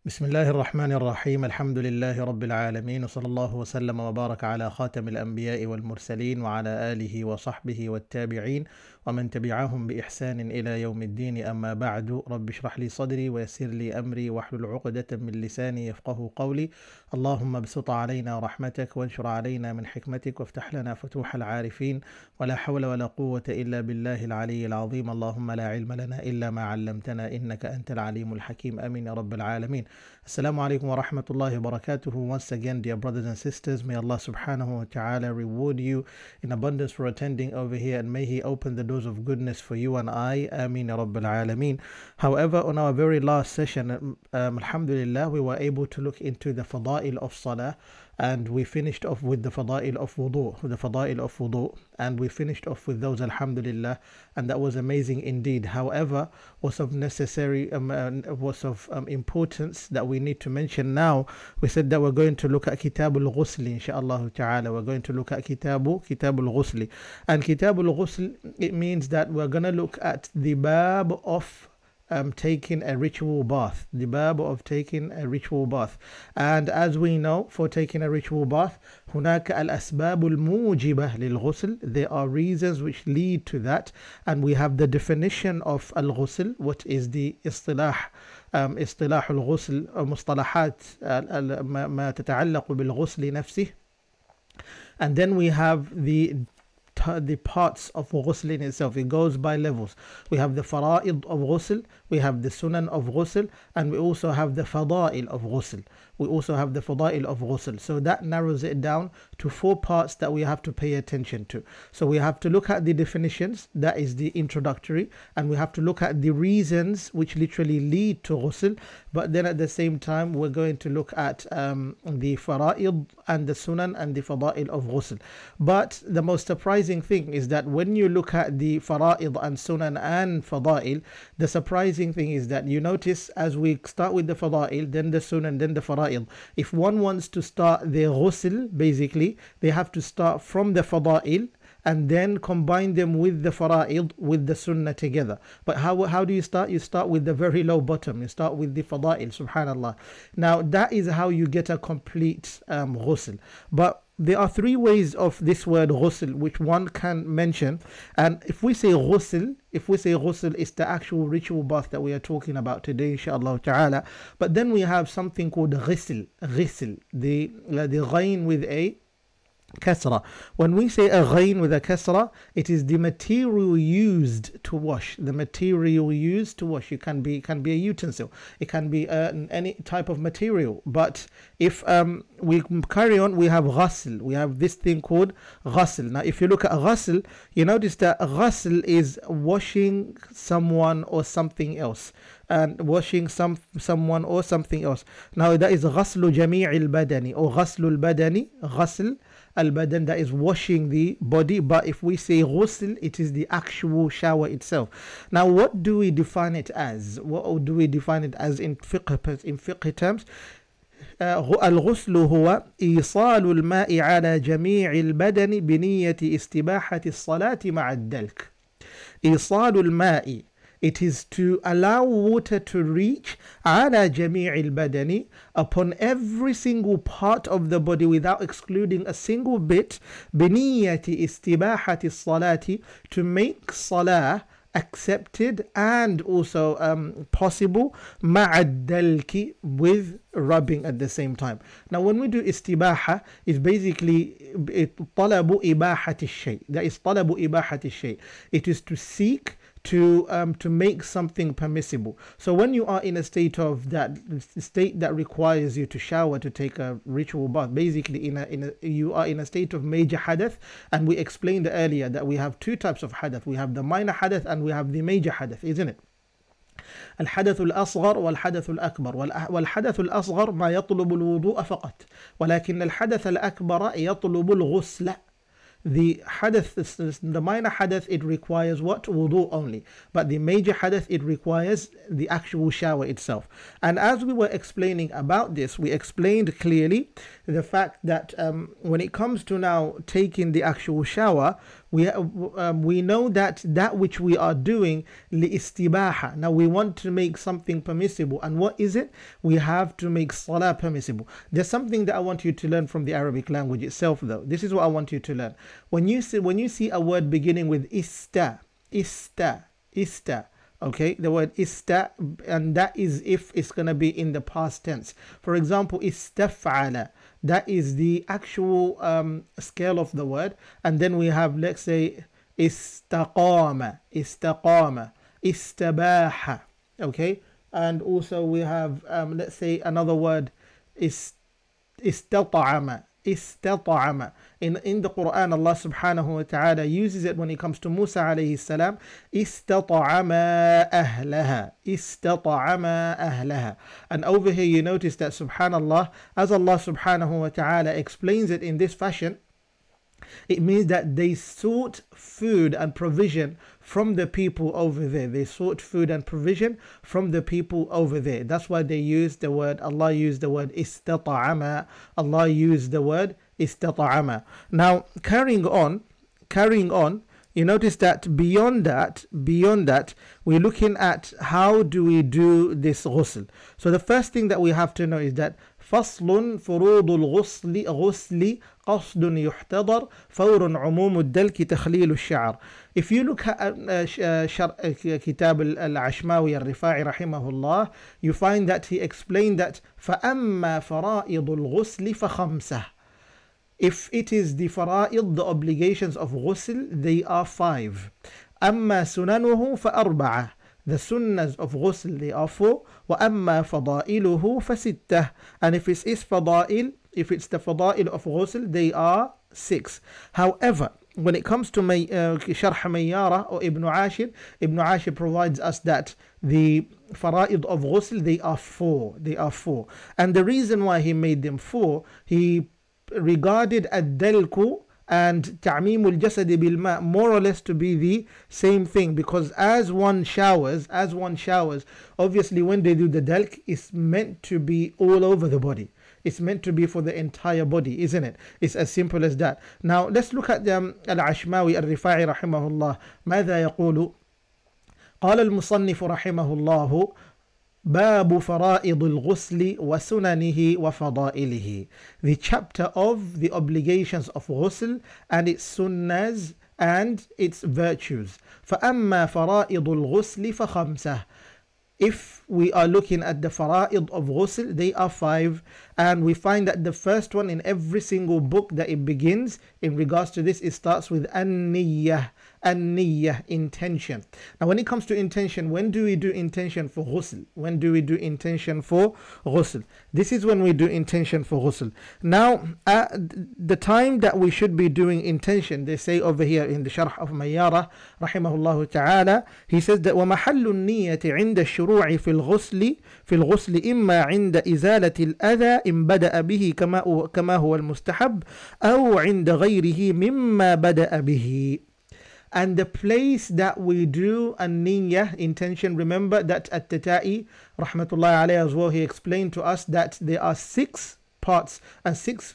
بسم الله الرحمن الرحيم الحمد لله رب العالمين وصلى الله وسلم وبارك على خاتم الأنبياء والمرسلين وعلى آله وصحبه والتابعين ومن تبعهم بإحسان إلى يوم الدين. أما بعد، رب اشرح لي صدري ويسر لي أمري واحلل عقدة من لساني يفقه قولي. اللهم ابسط علينا رحمتك وانشر علينا من حكمتك وافتح لنا فتوح العارفين، ولا حول ولا قوة إلا بالله العلي العظيم. اللهم لا علم لنا إلا ما علمتنا إنك أنت العليم الحكيم. آمين يا رب العالمين. Assalamu alaikum wa rahmatullahi wa barakatuhu. Once again, dear brothers and sisters, may Allah subhanahu wa ta'ala reward you in abundance for attending over here, and may He open the doors of goodness for you and I. Ameen ya Rabbil Alameen. However, on our very last session, alhamdulillah, we were able to look into the fada'il of salah, and we finished off with the fada'il of wudu, and we finished off with those, alhamdulillah, and that was amazing indeed. However, what's of necessary, what's of importance that we need to mention now, we said that we're going to look at Kitabul Ghusl, inshaAllah ta'ala. We're going to look at Kitabul Ghusl. And Kitabul Ghusl, it means that we're going to look at the bab of taking a ritual bath, the bab of taking a ritual bath. And as we know, for taking a ritual bath, هناك الأسباب الموجبة للغسل. There are reasons which lead to that, and we have the definition of al-ghusl. What is the istilah? اصطلاح الغسل، مصطلحات ما تتعلق بالغسل نفسه. And then we have the parts of ghusl in itself. It goes by levels. We have the fara'id of ghusl, we have the sunan of ghusl, and we also have the fada'il of ghusl. So that narrows it down to 4 parts that we have to pay attention to. So we have to look at the definitions, that is the introductory, and we have to look at the reasons which literally lead to ghusl. But then at the same time, we're going to look at the fara'id and the sunan and the fada'il of ghusl. But the most surprising thing is that when you look at the fara'id and sunan and fada'il, the surprising thing is that you notice as we start with the fada'il, then the sunan, then the fara'id. If one wants to start their ghusl, basically they have to start from the fada'il and then combine them with the fara'id, with the sunnah together. But how do you start? You start with the very low bottom. You start with the fada'il, subhanallah. Now that is how you get a complete ghusl. But there are 3 ways of this word ghusl which one can mention. And if we say ghusl, it's the actual ritual bath that we are talking about today, inshallah ta'ala. But then we have something called ghisl, the ghain with a kasra. When we say a ghain with a kasra, it is the material used to wash. It can be a utensil, it can be any type of material. But if we carry on, we have ghasl. We have this thing called ghasl. Now if you look at ghasl, you notice that ghasl is washing someone or something else, and washing someone or something else. Now that is ghaslu jami' al-badani, or ghaslu al-badani, ghasl al-badan, that is washing the body. But if we say ghusl, it is the actual shower itself. Now what do we define it as? What do we define it as in fiqh terms? الغسل هو إيصال الماء على جميع البدن بنية استباحة الصلاة مع الدلك. إيصال الماء, it is to allow water to reach على جميع البدن, upon every single part of the body without excluding a single bit, بنية استباحة الصلاة, to make salah accepted and also possible, مع الدلك, with rubbing at the same time. Now when we do istibaha, it's basically طلب إباحة الشيء. That is طلب إباحة الشيء. It is to seek to make something permissible. So when you are in a state that requires you to shower, to take a ritual bath, basically you are in a state of major hadath. And we explained earlier that we have 2 types of hadath. We have the minor hadath and we have the major hadath, isn't it? الحدث الأصغر والحدث الأكبر. والحدث الأصغر ما يطلب الوضوء فقط، ولكن الحدث الأكبر يطلب الغسل. The hadath, the minor hadath, it requires what? Wudu only. But the major hadath, it requires the actual shower itself. And as we were explaining about this, we explained clearly the fact that when it comes to now taking the actual shower, we know that which we are doing liistibaha. Now we want to make something permissible, and what is it? We have to make salah permissible. There's something that I want you to learn from the Arabic language itself, though. This is what I want you to learn. When you see a word beginning with ista, okay, the word ista, and that is if it's going to be in the past tense. For example, istaf'ala, that is the actual scale of the word. And then we have, let's say, istaqama, istabaha, okay. And also we have, let's say, another word, istata'ama. In the Quran, Allah subhanahu wa ta'ala uses it when it comes to Musa alayhi salam. Istata'ama ahlaha. And over here you notice that, subhanallah, as Allah subhanahu wa ta'ala explains it in this fashion, it means that they sought food and provision from the people over there. They sought food and provision from the people over there. That's why they used the word, Allah used the word istata'ama. Allah used the word istata'ama. Now, carrying on, you notice that beyond that, we're looking at how do we do this ghusl. So the first thing that we have to know is that فصل فروض الغسل قصد يحتضر فور عموم الدلك تخليل الشعر. If you look at كتاب العشماوي الرفاعي رحمه الله, you find that he explained that فأما فرائض الغسل فخمسة. If it is the fara'id, the obligations of ghusl, they are 5. أما سننه فأربعة. The sunnahs of ghusl, they are 4. وأما فضائله فستة. And if it is fada'il, if it's the fada'il of ghusl, they are 6. However, when it comes to Sharh Mayyara or Ibn Ashir provides us that the fara'id of ghusl, they are 4. They are 4. And the reason why he made them 4, he regarded ad-dalku and ta'mimul jasadi bil ma more or less to be the same thing, because as one showers, obviously when they do the dalk, it's meant to be all over the body. It's meant to be for the entire body, isn't it? It's as simple as that. Now let's look at Al-Ashmawi Al-Rifa'i rahimahullah. ماذا يقول؟ قال المصنف رحمه الله باب فرائض الغسل وسننه وفضائله. The chapter of the obligations of ghusl and its sunnahs and its virtues. فأما فرائض الغسل فخمسة. If we are looking at the fara'id of ghusl, they are 5, and we find that the first one in every single book that it begins in regards to this, it starts with an-niyyah, intention. Now when it comes to intention, when do we do intention for ghusl? When do we do intention for ghusl? This is when we do intention for ghusl. Now the time that we should be doing intention, they say over here in the Sharh of Mayyara rahimahullah ta'ala, he says that وَمَحَلُّ النِّيَّةِ عِنْدَ الشُّرُوعِ في الغسل إما عند إزالة الأذى إن بدأ به كما هو المستحب أو عند غيره مما بدأ به. And the place that we do a niyyah, intention, remember that at-Tatai rahmatullahi alayhi as well, he explained to us that there are 6 parts and 6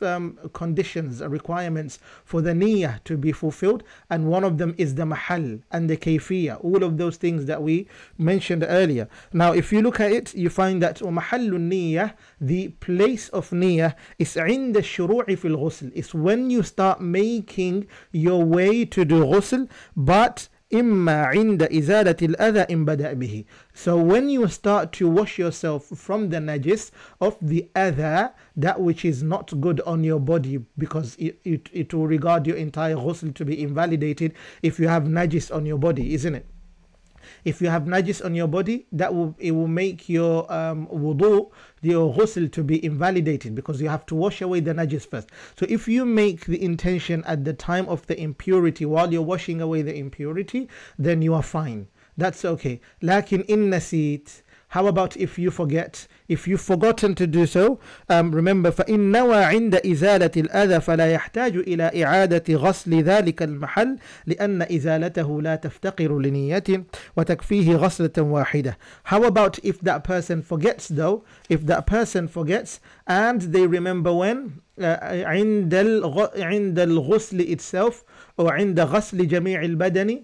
conditions, requirements for the niyyah to be fulfilled, and one of them is the mahal and the kayfiyah, all of those things that we mentioned earlier. Now if you look at it, you find that mahallu niyyah, the place of niyyah, is عند الشروع في الغسل. It's when you start making your way to do ghusl, but إما عند إزالة الأذى إن بدأ به. So when you start to wash yourself from the najis of the adha, that which is not good on your body, because it will regard your entire ghusl to be invalidated if you have najis on your body, isn't it? If you have najis on your body, it will make your wudu, your ghusl, to be invalidated, because you have to wash away the najis first. So if you make the intention at the time of the impurity while you're washing away the impurity, then you are fine. That's okay. لكن إن نسيت. How about if you forget? If you've forgotten to do so, remember فإن نوى عند إزالة الأذى فلا يحتاج إلى إعادة غسل ذلك المحل لأن إزالته لا تفتقر لنية وتكفيه غسلة واحدة. How about if that person forgets though? If that person forgets and they remember when? عند الغسل itself or عند غسل جميع البدن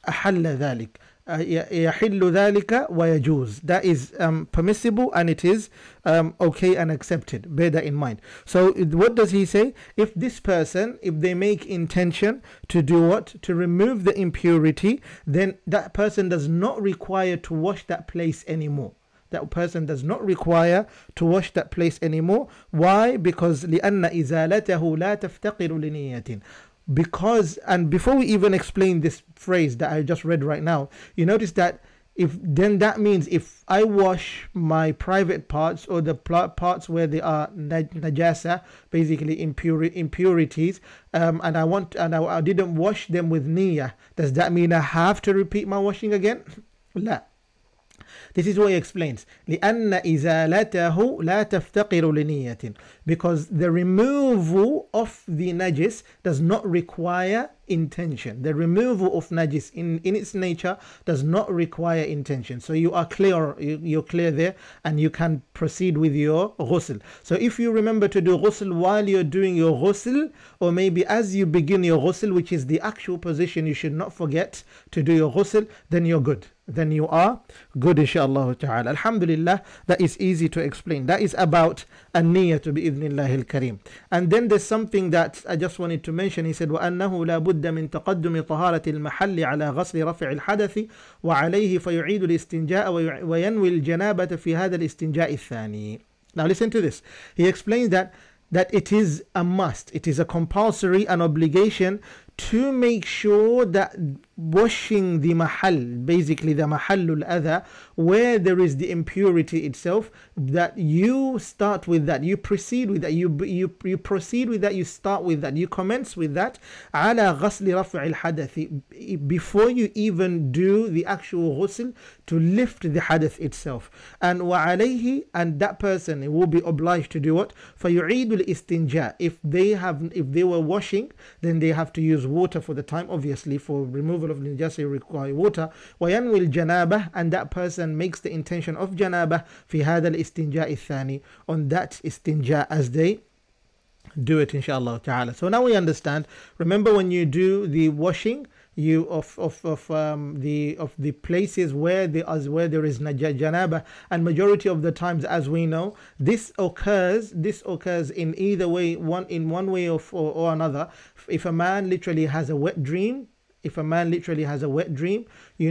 أحل ذلك. يحل ذلك ويجوز. That is permissible and it is okay and accepted. Bear that in mind. So what does he say? If this person, if they make intention to do what? To remove the impurity, then that person does not require to wash that place anymore. That person does not require to wash that place anymore. Why? Because لأن إزالته لا تفتقر لنية. Because, and before we even explain this phrase that I just read right now, you notice that then that means if I wash my private parts or the parts where there are najasa, basically impurities, and I didn't wash them with niyyah, does that mean I have to repeat my washing again? لا. This is what he explains. لأن إزالته لا تفتقر لنية. Because the removal of the najis does not require intention. The removal of najis in its nature does not require intention. So you are clear, you're clear there, and you can proceed with your ghusl. So if you remember to do ghusl while you're doing your ghusl, or maybe as you begin your ghusl, which is the actual position, you should not forget to do your ghusl, then you're good. Then you are good, inshaAllah ta'ala. Alhamdulillah, that is easy to explain. That is about an-niyatu bi-idhnillahi al-kareem. And then there's something that I just wanted to mention. He said, وَأَنَّهُ لَا بُدَّ مِن تَقَدُّمِ طَهَارَةِ الْمَحَلِّ عَلَى غَسْلِ رَفْعِ الْحَدَثِ وَعَلَيْهِ فَيُعِيدُ الْإِسْتِنْجَاءَ وَيَنْوِي الْجَنَابَةَ فِي هَذَا الْإِسْتِنْجَاءِ الثَّانِي. Now listen to this. He explains that it is a must, it is a compulsory, an obligation to make sure that washing the mahal, basically the mahallul adha, where there is the impurity itself, that you start with that, you proceed with that, you proceed with that, you start with that, you commence with that, ala ghasli raf'il hadathi, before you even do the actual ghusl, to lift the hadath itself. And wa alayhi, and that person will be obliged to do what? فَيُعِيدُ الْإِسْتِنْجَاء. If they were washing, then they have to use water for the time. Obviously, for removal of najasa you require water. وَيَنْوِي الْجَنَابَةِ, and that person makes the intention of janabah في هذا الاستنجاء الثاني, on that istinja as they do it, inshallah ta'ala. So now we understand. Remember, when you do the washing, you of the places where there is janaba, and majority of the times, as we know, this occurs in either way, one way or another. If a man literally has a wet dream, you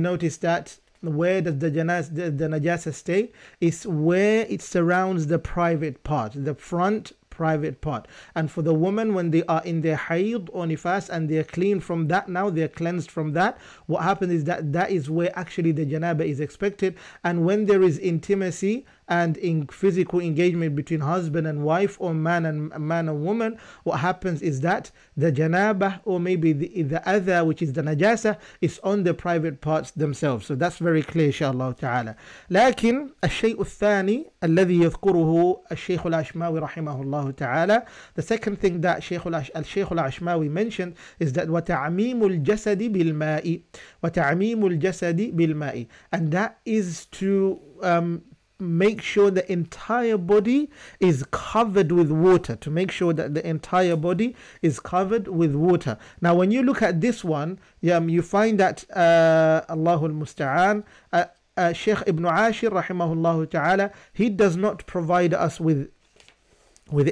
notice that where does the najasa stay? Is where it surrounds the private part, the front private part. And for the woman, when they are in their hayd or nifas and they are clean from that, now they are cleansed from that, what happens is that is where actually the janaba is expected. And when there is intimacy and in physical engagement between husband and wife, or man and woman, what happens is that the janaba, or maybe the other, which is the najasa, is on the private parts themselves. So that's very clear, inshallah ta'ala. لكن الشيء الثاني الذي يذكره الشيخ العشماوي رحمه الله تعالى, the second thing that Shaykh al-Ashmawi mentioned is that وتعميم الجسد بالماء, وتعميم الجسد بالماء, and that is to make sure the entire body is covered with water, to make sure that the entire body is covered with water. Now when you look at this one, you find that Allahul Musta'an, Shaykh Ibn Ashir rahimahullah ta'ala, he does not provide us with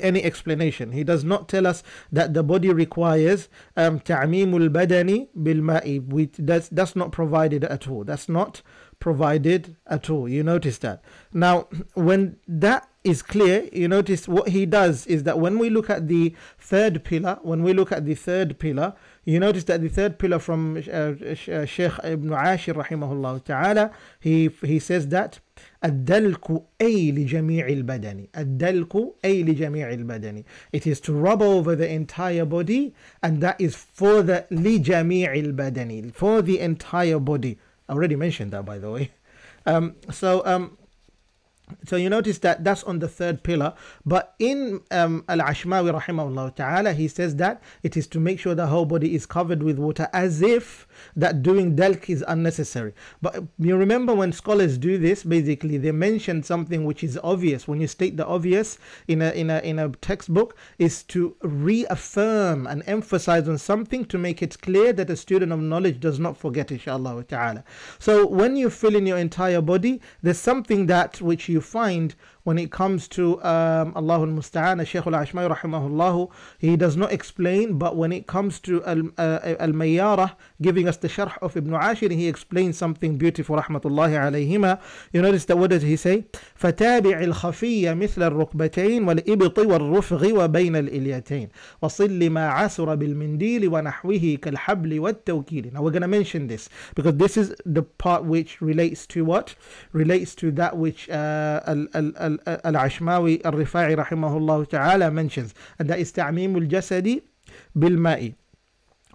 any explanation. He does not tell us that the body requires ta'mimul badani bil ma'i. That's not provided at all. That's not provided at all. You notice that. Now, when that is clear, you notice what he does is that when we look at the third pillar, you notice that the third pillar from Shaykh Ibn Ashir rahimahullah ta'ala, he says that الدلك أي لجميع البدن, الدلك أي لجميع البدن, it is to rub over the entire body, and that is for the لجميع البدن, for the entire body. I already mentioned that, by the way. So you notice that that's on the third pillar. But in Al-Ashmawi rahimahullah ta'ala, he says that it is to make sure the whole body is covered with water, as if that doing dalk is unnecessary. But you remember when scholars do this, basically they mention something which is obvious. When you state the obvious in a textbook, is to reaffirm and emphasize on something to make it clear that a student of knowledge does not forget, inshallah ta'ala. So when you fill in your entire body, there's something that which you find when it comes to Allahul Musta'an, Shaykh al-Ashmawi rahimahullah, he does not explain, but when it comes to Al-Mayyarah, giving us the sharh of Ibn Ashir, he explains something beautiful, rahmatullahi alayhima. You notice that, what does he say? فَتَابِعِ الْخَفِيَّ مِثْلَ الرُّكْبَتَيْن وَالْإِبْطِ وَالرُّفْغِ وَبَيْنَ الْإِلْيَتَيْن وَصِلِّ مَا عَسُرَ بِالْمِنْدِيلِ وَنَحْوِهِ كَالْحَبْلِ وَالتَّوْكِيلِ. Now we're going to mention this, because this is the part which relates to what? Relates to that which Al-Ashmawi Al-Rifa'i rahimahullah ta'ala mentions, and that is ta'mimul jasadi bil ma'i.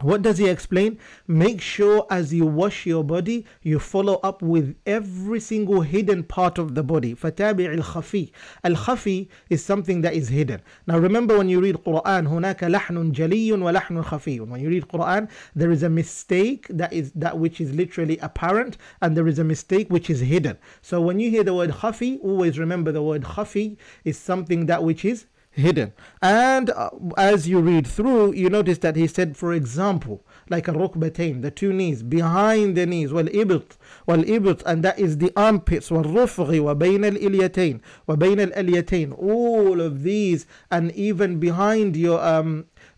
What does he explain? Make sure as you wash your body, you follow up with every single hidden part of the body. فَتَابِعِ الْخَفِي. Al-Khafi is something that is hidden. Now remember, when you read Quran, هُنَاكَ لَحْنٌ جَلِيٌّ وَلَحْنٌ خَفِيٌّ. When you read Quran, there is a mistake that is that which is literally apparent, and there is a mistake which is hidden. So when you hear the word khafi, always remember the word khafi is something that which is hidden. And as you read through, you notice that he said, for example, like a rukbatain, the two knees, behind the knees, wal-ibit, and that is the armpits, wal-rufghi, wa bayna al-ilyatain, wa bayna al-ilyatain, all of these, and even behind your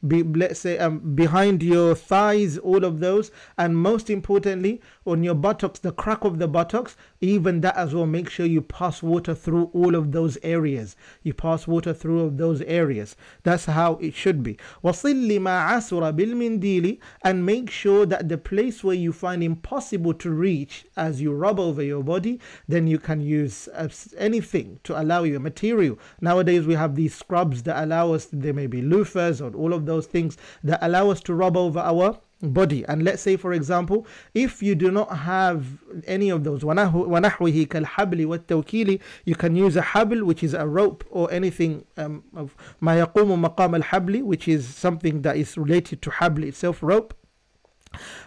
let's say behind your thighs, all of those, and most importantly on your buttocks, the crack of the buttocks, even that as well. Make sure you pass water through all of those areas. You pass water through those areas. That's how it should be. وَصِلِّ مَا عَسُرَ بِالْمِنْدِيلِ. And make sure that the place where you find impossible to reach, as you rub over your body, then you can use anything to allow you, material. Nowadays we have these scrubs that allow us, there may be loofahs or all of those things that allow us to rub over our body. And let's say, for example, if you do not have any of those, وَنَحْوِهِ كَالْحَبْلِ وَالتَّوْكِيلِ, you can use a habl, which is a rope, or anything of مَا يَقُومُ مَقَامَ الْحَبْلِ, which is something that is related to habl itself, rope.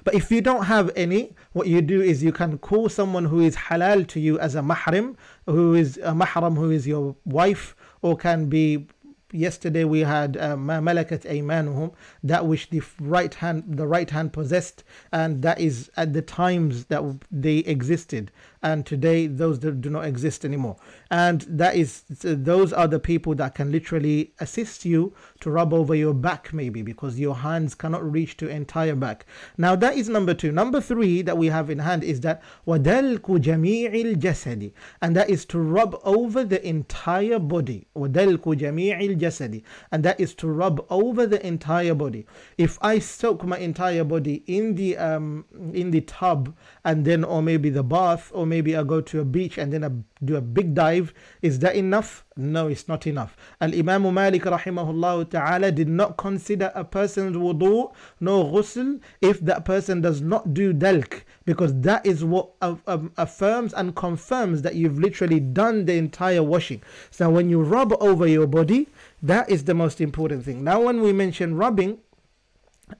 But if you don't have any, what you do is you can call someone who is halal to you as a mahram, who is a mahram, who is your wife, or can be, yesterday we had ma malakat aymanuhum, that which the right hand possessed, and that is at the times that they existed, and today those that do not exist anymore. And that is, those are the people that can literally assist you to rub over your back, maybe because your hands cannot reach to entire back. Now that is number two. Number three that we have in hand is that وَدَلْكُ جَمِيعِ الْجَسَدِ, and that is to rub over the entire body. وَدَلْكُ جَمِيعِ الْجَسَدِ, and that is to rub over the entire body. If I soak my entire body in the tub, and then, or maybe the bath, or maybe I go to a beach and then I do a big dive, is that enough? No, it's not enough. Al-Imam Malik rahimahullah ta'ala did not consider a person's wudu no ghusl if that person does not do dalk, because that is what affirms and confirms that you've literally done the entire washing. So when you rub over your body, that is the most important thing. Now when we mention rubbing,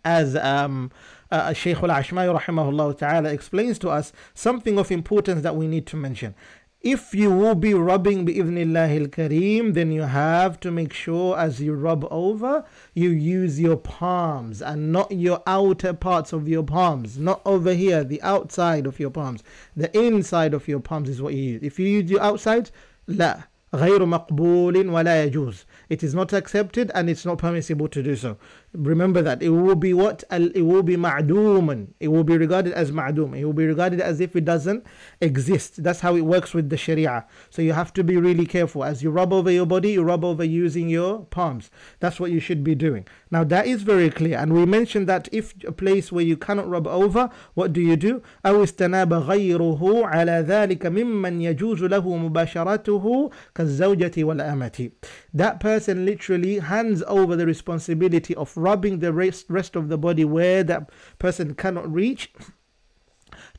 as Shaykh al-Ashmawi rahimahullah ta'ala explains to us, something of importance that we need to mention. If you will be rubbing bi'idhnillahi al-kareem, then you have to make sure as you rub over, you use your palms and not your outer parts of your palms. Not over here, the outside of your palms. The inside of your palms is what you use. If you use your outside, la. غير مقبول ولا يجوز. It is not accepted and it's not permissible to do so. Remember that it will be what? It will be ma'dooman. It will be regarded as ma'doom. It will be regarded as if it doesn't exist. That's how it works with the Sharia. So you have to be really careful. As you rub over your body, you rub over using your palms. That's what you should be doing. Now that is very clear. And we mentioned that if a place where you cannot rub over, what do you do? أو استناب غيره على ذلك ممن يجوز له مباشرته كالزوجة والأمة. That person literally hands over the responsibility of rubbing the rest of the body where that person cannot reach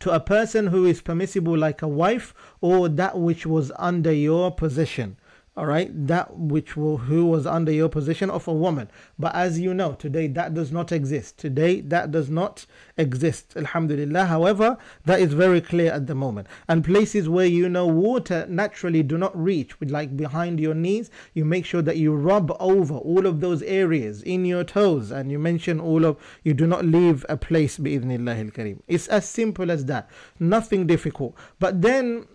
to a person who is permissible like a wife, or that which was under your possession. All right, that which who was under your possession of a woman. But as you know, today that does not exist. Today that does not exist, alhamdulillah. However, that is very clear at the moment. And places where you know water naturally do not reach, with like behind your knees, you make sure that you rub over all of those areas in your toes, and you mention you do not leave a place bi'idhnillah al-kareem. It's as simple as that, nothing difficult. But then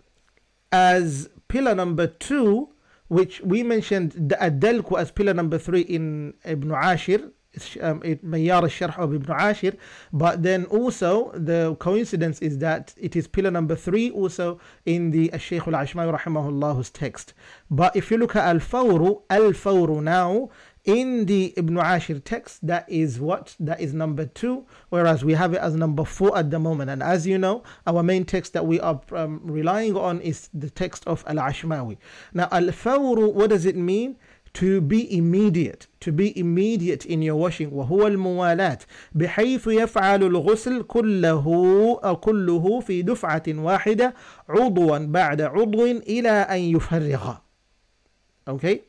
as pillar number 2, which we mentioned the Ad-Dalku as pillar number 3 in Ibn Ashir, Mayyar al-Sharh of Ibn Ashir, but then also the coincidence is that it is pillar number 3 also in the Shaykh al-Ashmawi rahimahullah's text. But if you look at al-Fawru now, in the Ibn Ashir text, that is what? That is number 2, whereas we have it as number 4 at the moment. And as you know, our main text that we are relying on is the text of Al-Ashmawi. Now, Al-Fawru, what does it mean? To be immediate, to be immediate in your washing. وهو الموالاة بحيث يفعل الغسل كله في دفعة واحدة عضوا بعد عضو إلى أن يفرغ. Okay.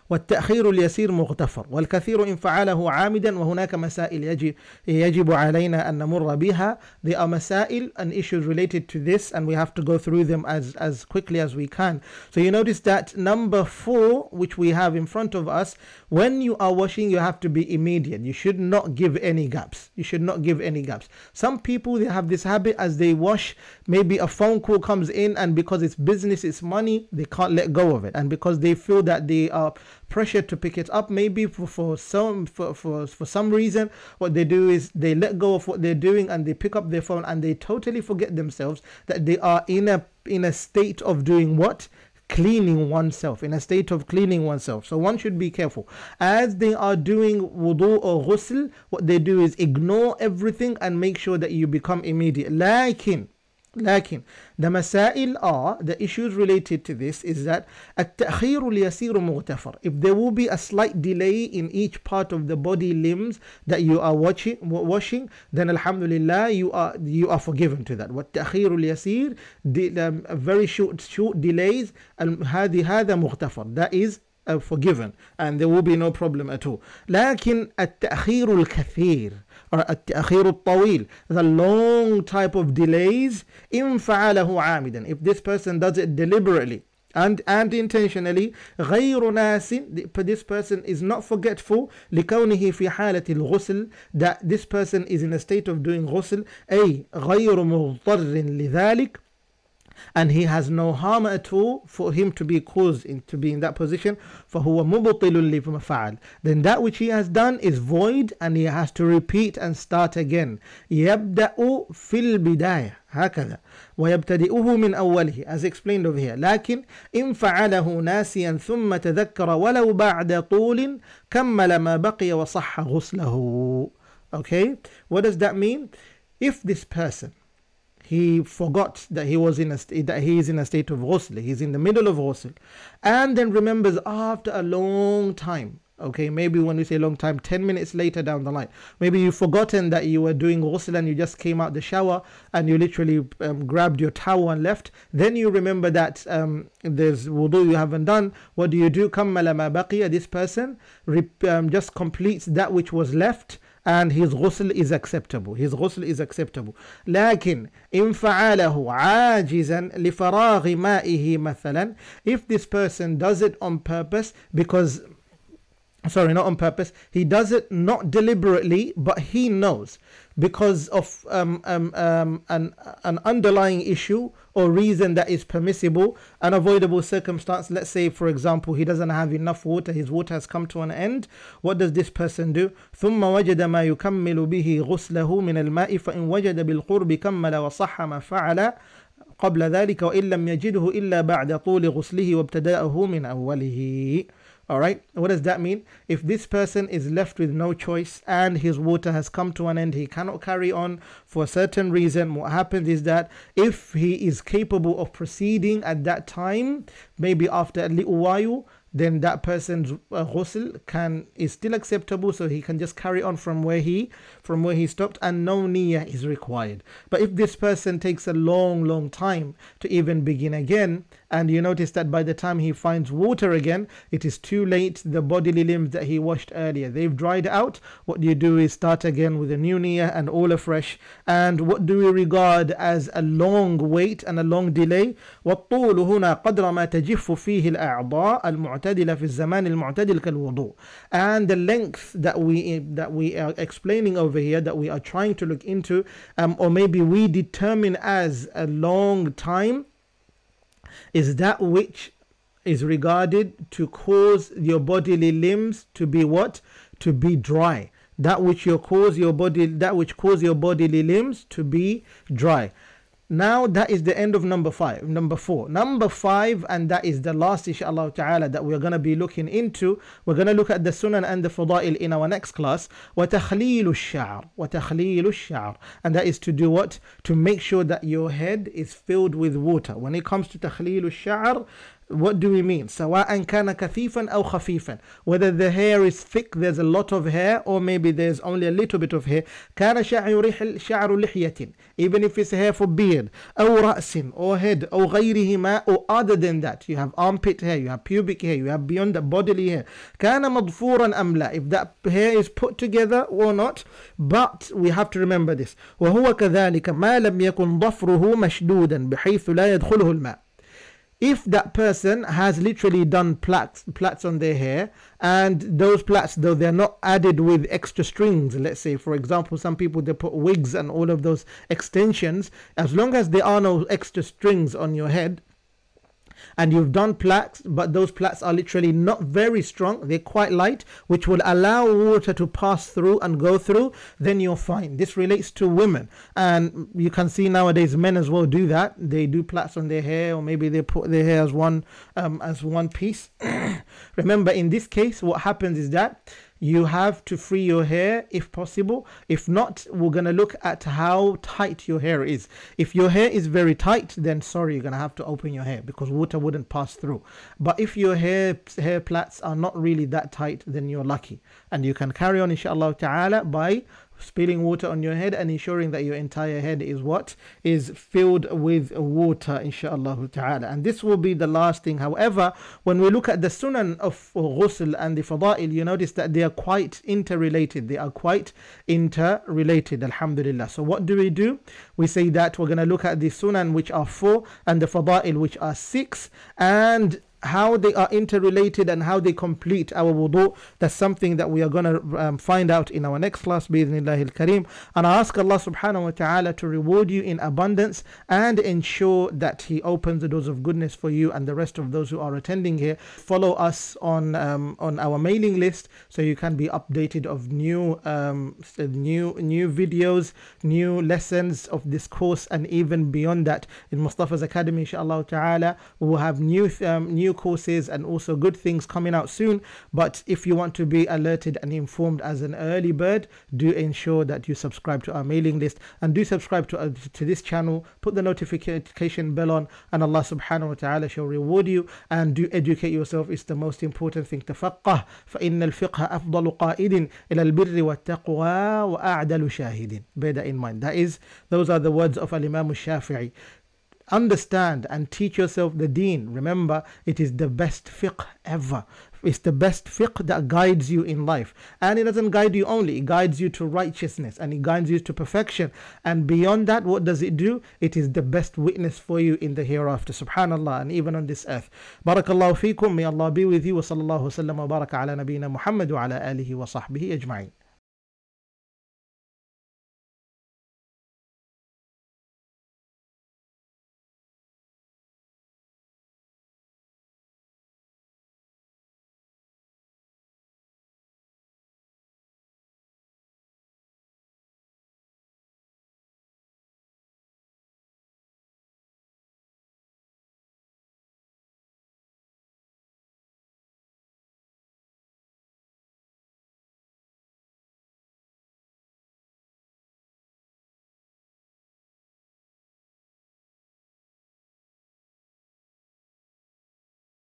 والتأخير اليسير مغتفر والكثير إن فعله عامدا. وهناك مسائل يجب علينا أن نمر بها. There are مسائل and issues related to this, and we have to go through them as quickly as we can. So you notice that number 4, which we have in front of us, when you are washing, you have to be immediate. You should not give any gaps. You should not give any gaps. Some people, they have this habit as they wash, maybe a phone call comes in, and because it's business, it's money, they can't let go of it. And because they feel that they are pressure to pick it up, maybe for some reason, what they do is they let go of what they're doing and they pick up their phone, and they totally forget themselves that they are in a state of doing what? Cleaning oneself, in a state of cleaning oneself. So one should be careful as they are doing wudu or ghusl. What they do is ignore everything and make sure that you become immediate. لكن the masail are, the issues related to this is that التأخير اليسير مغتفر. If there will be a slight delay in each part of the body limbs that you are washing, then alhamdulillah you are forgiven to that. والتأخير اليسير, very short delays, هذا مغتفر, that is forgiven, and there will be no problem at all. لكن التأخير الكثير or التأخير الطويل, the long type of delays, إن فعله عامدا, if this person does it deliberately and intentionally, غير ناس, this person is not forgetful, لكونه في حالة الغسل, that this person is in a state of doing ghusl, أي غير مضطر لذلك, and he has no harm at all for him to be caused to be in that position, فهو مبطل لما فعل, then that which he has done is void and he has to repeat and start again. يبدأ في البداية هكذا ويبتدئه من أوله, as explained over here. لكن إن فعله ناسيا ثم تذكر ولو بعد طول كمل ما بقي وصح غسله. Okay, what does that mean? If this person, he forgot that he is in a state of ghusl, he's in the middle of ghusl, and then remembers after a long time, okay, maybe when we say long time, 10 minutes later down the line, maybe you've forgotten that you were doing ghusl and you just came out the shower and you literally grabbed your towel and left, then you remember that there's wudu you haven't done. What do? كمل ما بقي, this person just completes that which was left, and his ghusl is acceptable. لكن إن فعله عاجزا لفراغ مائه مثلا, if this person does it on purpose, because not on purpose, he does it not deliberately, but he knows because of an underlying issue or reason that is permissible, unavoidable circumstance. Let's say, for example, he doesn't have enough water, his water has come to an end. What does this person do? ثم وجد ما يكمل به غسله من الماء فإن وجد بالقرب كمل وصح ما فعل قبل ذلك وإن لم يجده إلا بعد طول غسله وابتدأه من أوله. Alright, what does that mean? If this person is left with no choice and his water has come to an end, he cannot carry on for a certain reason, what happens is that if he is capable of proceeding at that time, maybe after a little while, then that person's ghusl is still acceptable, so he can just carry on from where he stopped, and no niyyah is required. But if this person takes a long time to even begin again, and you notice that by the time he finds water again, it is too late. The bodily limbs that he washed earlier, they've dried out. What you do is start again with a new niyyah and all afresh. And what do we regard as a long wait and a long delay? وَالطُّولُ هُنَا قَدْرَ مَا تَجِفُّ فِيهِ الْأَعْضَاء الْمُعْتَدِلَةِ فِي الزَّمَانِ الْمُعْتَدِلِ كَالْوُضُوء. And the length that we are explaining over here, that we are trying to look into, or maybe we determine as a long time, is that which is regarded to cause your bodily limbs to be what? To be dry. That which cause your bodily limbs to be dry. Now that is the end of number 4. Number 5, and that is the last inshallah ta'ala that we're going to be looking into. We're going to look at the sunan and the fada'il in our next class. وَتَخْلِيلُ الشَّعْرِ. And that is to do what? To make sure that your head is filled with water. When it comes to تَخْلِيلُ الشَّعْرِ, what do we mean? سواء كان كثيفا أو خفيفا. Whether the hair is thick, there's a lot of hair, or maybe there's only a little bit of hair. كان شعر لحية. Even if it's hair for beard, أو رأس, or head, أو غيرهما, or other than that. You have armpit hair, you have pubic hair, you have beyond the bodily hair. كان مضفورا أم لا. If that hair is put together or not. But we have to remember this. وهو كذلك ما لم يكن ضفره مشدودا بحيث لا يدخله الماء. If that person has literally done plaits on their hair, and those plaits, though they're not added with extra strings, let's say for example some people, they put wigs and all of those extensions, as long as there are no extra strings on your head, and you've done plaits, but those plaits are literally not very strong, they're quite light, which will allow water to pass through and go through, then you're fine. This relates to women, and you can see nowadays men as well do that. They do plaits on their hair, or maybe they put their hair as one piece. Remember, in this case what happens is that you have to free your hair if possible. If not, we're going to look at how tight your hair is. If your hair is very tight, then sorry, you're going to have to open your hair because water wouldn't pass through. But if your hair plaits are not really that tight, then you're lucky, and you can carry on inshallah ta'ala by spilling water on your head and ensuring that your entire head is filled with water inshallah ta'ala. And this will be the last thing. However, when we look at the sunan of ghusl and the fada'il, you notice that they are quite interrelated. Alhamdulillah. So what do? We say that we're going to look at the sunan, which are 4, and the fada'il, which are 6, and how they are interrelated and how they complete our wudu. That's something that we are going to find out in our next class, bi'idhnillahi al-kareem. And I ask Allah subhanahu wa ta'ala to reward you in abundance and ensure that He opens the doors of goodness for you and the rest of those who are attending here. Follow us on our mailing list so you can be updated of new videos, new lessons of this course, and even beyond that. In Mustafa's Academy inshallah ta'ala, we will have new courses and also good things coming out soon. But if you want to be alerted and informed as an early bird, do ensure that you subscribe to our mailing list, and do subscribe to this channel. Put the notification bell on, and Allah subhanahu wa ta'ala shall reward you. And do educate yourself. It's the most important thing. تفقه فإن الفقه أفضل قائد إلى البر والتقوى وأعدل شاهد. Bear that in mind. Those are the words of Al-Imam al-Shafi'i. Understand and teach yourself the deen. Remember, it is the best fiqh ever. It's the best fiqh that guides you in life. And it doesn't guide you only, it guides you to righteousness, and it guides you to perfection. And beyond that, what does it do? It is the best witness for you in the hereafter, subhanallah, and even on this earth. Barakallahu feekum. May Allah be with you. Wa sallallahu wa sallam wa baraka ala nabiyyina Muhammad wa ala alihi wa sahbihi ajma'in.